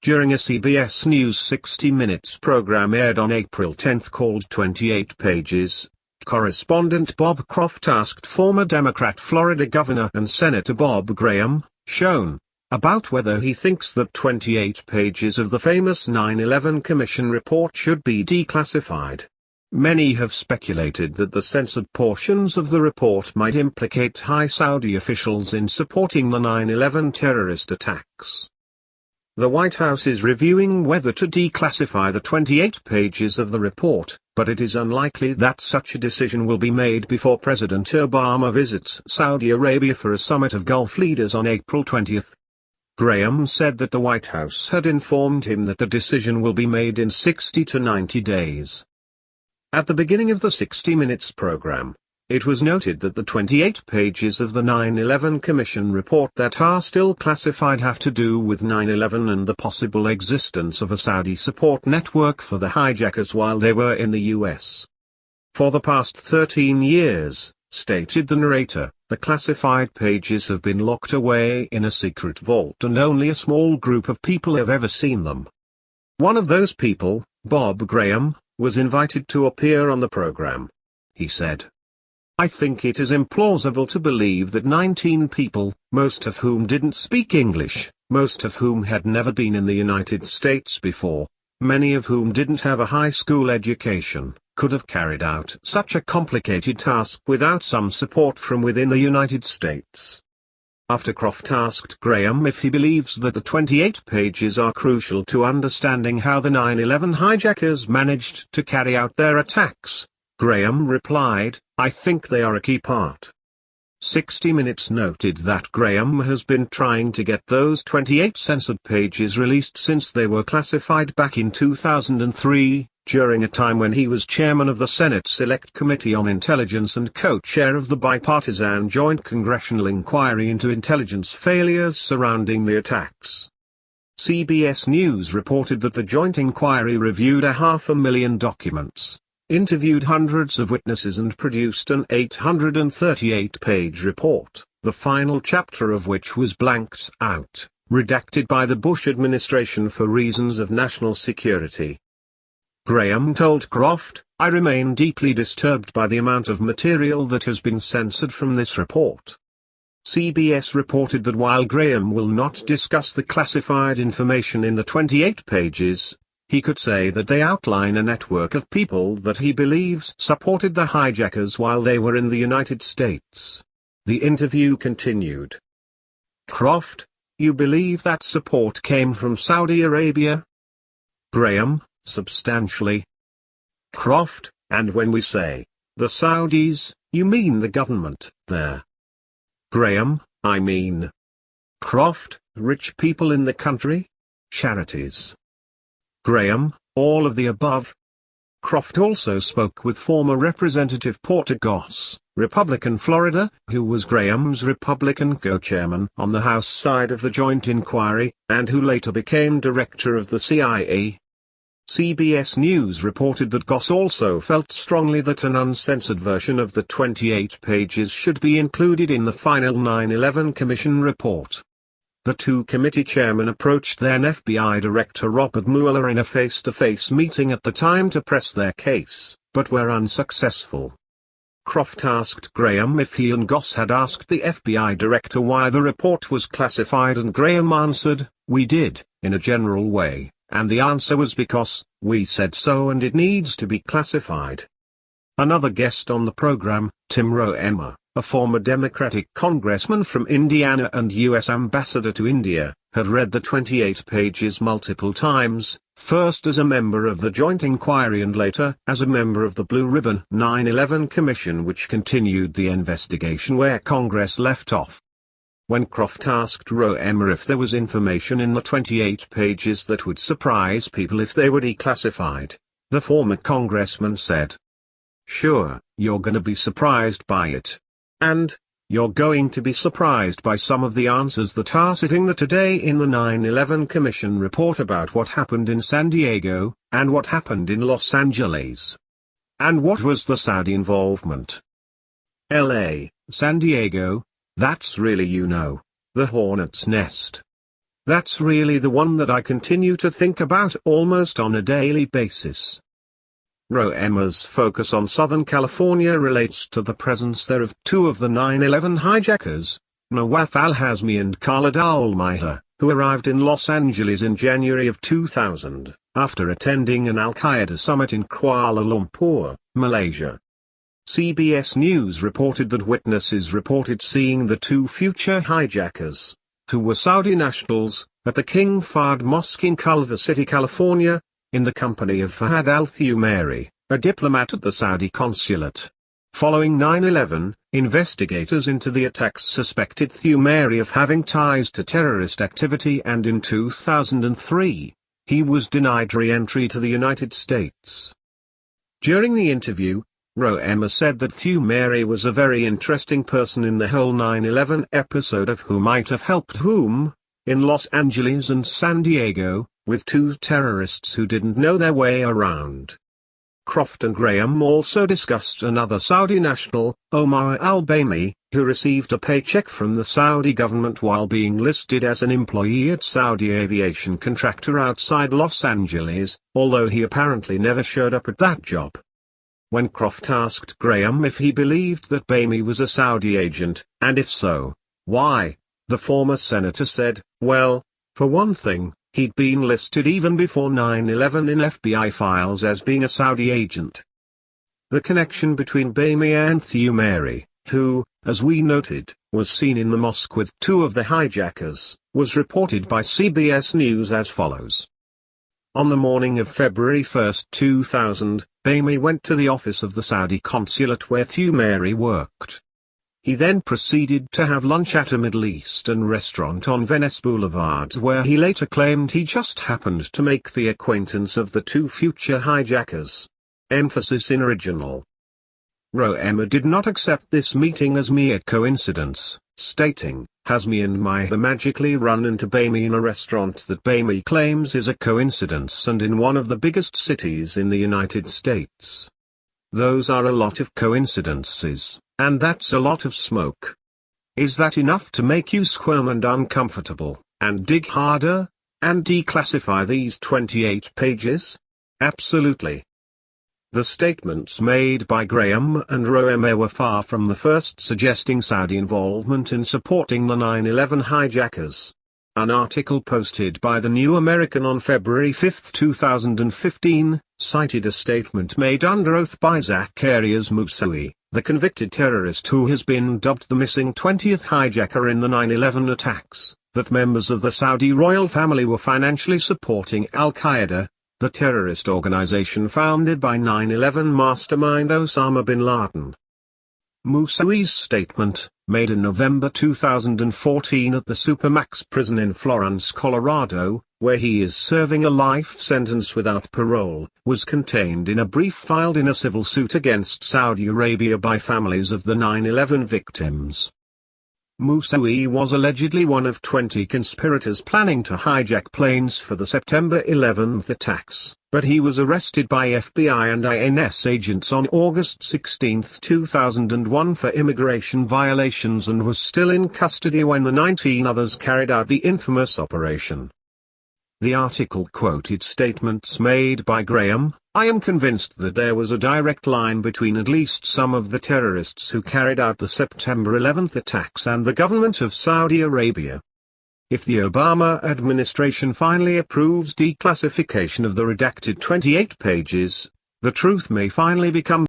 during a CBS News 60 Minutes program aired on April 10 called 28 Pages. Correspondent Bob Croft asked former Democrat Florida Governor and Senator Bob Graham, shown, about whether he thinks that 28 pages of the famous 9/11 Commission report should be declassified. Many have speculated that the censored portions of the report might implicate high Saudi officials in supporting the 9/11 terrorist attacks. The White House is reviewing whether to declassify the 28 pages of the report, but it is unlikely that such a decision will be made before President Obama visits Saudi Arabia for a summit of Gulf leaders on April 20. Graham said that the White House had informed him that the decision will be made in 60 to 90 days. At the beginning of the 60 Minutes program, it was noted that the 28 pages of the 9/11 Commission report that are still classified have to do with 9/11 and the possible existence of a Saudi support network for the hijackers while they were in the U.S. For the past 13 years, stated the narrator, the classified pages have been locked away in a secret vault and only a small group of people have ever seen them. One of those people, Bob Graham, was invited to appear on the program. He said, "I think it is implausible to believe that 19 people, most of whom didn't speak English, most of whom had never been in the United States before, many of whom didn't have a high school education, could have carried out such a complicated task without some support from within the United States." After Croft asked Graham if he believes that the 28 pages are crucial to understanding how the 9/11 hijackers managed to carry out their attacks, Graham replied, "I think they are a key part." 60 Minutes noted that Graham has been trying to get those 28 censored pages released since they were classified back in 2003, during a time when he was chairman of the Senate Select Committee on Intelligence and co-chair of the bipartisan Joint Congressional Inquiry into intelligence failures surrounding the attacks. CBS News reported that the Joint Inquiry reviewed 500,000 documents, interviewed hundreds of witnesses and produced an 838-page report, the final chapter of which was blanked out, redacted by the Bush administration for reasons of national security. Graham told Croft, "I remain deeply disturbed by the amount of material that has been censored from this report." CBS reported that while Graham will not discuss the classified information in the 28 pages, he could say that they outline a network of people that he believes supported the hijackers while they were in the United States. The interview continued. Croft, "You believe that support came from Saudi Arabia?" Graham, "Substantially." Croft, "And when we say, the Saudis, you mean the government there?" Graham, "I mean." Croft, "Rich people in the country? Charities?" Graham, "All of the above." Croft also spoke with former Representative Porter Goss, Republican Florida, who was Graham's Republican co-chairman on the House side of the Joint Inquiry, and who later became director of the CIA. CBS News reported that Goss also felt strongly that an uncensored version of the 28 pages should be included in the final 9/11 Commission report. The two committee chairmen approached then FBI Director Robert Mueller in a face-to-face meeting at the time to press their case, but were unsuccessful. Croft asked Graham if he and Goss had asked the FBI director why the report was classified, and Graham answered, "We did, in a general way, and the answer was because we said so and it needs to be classified." Another guest on the program, Tim Roemer, a former Democratic congressman from Indiana and U.S. ambassador to India, had read the 28 pages multiple times, first as a member of the Joint Inquiry and later as a member of the Blue Ribbon 9/11 Commission, which continued the investigation where Congress left off. When Croft asked Roemer if there was information in the 28 pages that would surprise people if they were declassified, the former congressman said, "Sure, you're gonna be surprised by it. And, you're going to be surprised by some of the answers that are sitting there today in the 9/11 Commission report about what happened in San Diego, and what happened in Los Angeles. And what was the Saudi involvement? LA, San Diego, that's really the hornet's nest." That's really the one that I continue to think about almost on a daily basis. Roema's focus on Southern California relates to the presence there of two of the 9/11 hijackers, Nawaf al-Hazmi and Khalid al-Mihdhar, who arrived in Los Angeles in January of 2000, after attending an Al-Qaeda summit in Kuala Lumpur, Malaysia. CBS News reported that witnesses reported seeing the two future hijackers, who were Saudi nationals, at the King Fahd Mosque in Culver City, California, in the company of Fahad al-Thumairi, a diplomat at the Saudi consulate. Following 9/11, investigators into the attacks suspected Thumairi of having ties to terrorist activity, and in 2003, he was denied re-entry to the United States. During the interview, Roema said that Thumairi was a very interesting person in the whole 9/11 episode of Who Might Have Helped Whom, in Los Angeles and San Diego, with two terrorists who didn't know their way around. Croft and Graham also discussed another Saudi national, Omar al-Bahmi, who received a paycheck from the Saudi government while being listed as an employee at Saudi aviation contractor outside Los Angeles, although he apparently never showed up at that job. When Croft asked Graham if he believed that Bahmi was a Saudi agent, and if so, why, the former senator said, well, for one thing, he'd been listed even before 9/11 in FBI files as being a Saudi agent. The connection between Bahmi and Thumairi, who, as we noted, was seen in the mosque with two of the hijackers, was reported by CBS News as follows. On the morning of February 1, 2000, Bahmi went to the office of the Saudi consulate where Thumairi worked. He then proceeded to have lunch at a Middle Eastern restaurant on Venice Boulevard, where he later claimed he just happened to make the acquaintance of the two future hijackers. Emphasis in original. Roema did not accept this meeting as mere coincidence, stating, Hazmi and Mihdhar magically run into Bahmi in a restaurant that Bahmi claims is a coincidence and in one of the biggest cities in the United States. Those are a lot of coincidences. And that's a lot of smoke. Is that enough to make you squirm and uncomfortable, and dig harder, and declassify these 28 pages? Absolutely. The statements made by Graham and Roema were far from the first suggesting Saudi involvement in supporting the 9/11 hijackers. An article posted by The New American on February 5, 2015, cited a statement made under oath by Zacarias Moussaoui, the convicted terrorist who has been dubbed the missing 20th hijacker in the 9/11 attacks, that members of the Saudi royal family were financially supporting Al-Qaeda, the terrorist organization founded by 9/11 mastermind Osama bin Laden. Moussaoui's statement, made in November 2014 at the Supermax prison in Florence, Colorado, where he is serving a life sentence without parole, was contained in a brief filed in a civil suit against Saudi Arabia by families of the 9/11 victims. Moussaoui was allegedly one of 20 conspirators planning to hijack planes for the September 11 attacks, but he was arrested by FBI and INS agents on August 16, 2001 for immigration violations and was still in custody when the 19 others carried out the infamous operation. The article quoted statements made by Graham, I am convinced that there was a direct line between at least some of the terrorists who carried out the September 11 attacks and the government of Saudi Arabia. If the Obama administration finally approves declassification of the redacted 28 pages, the truth may finally become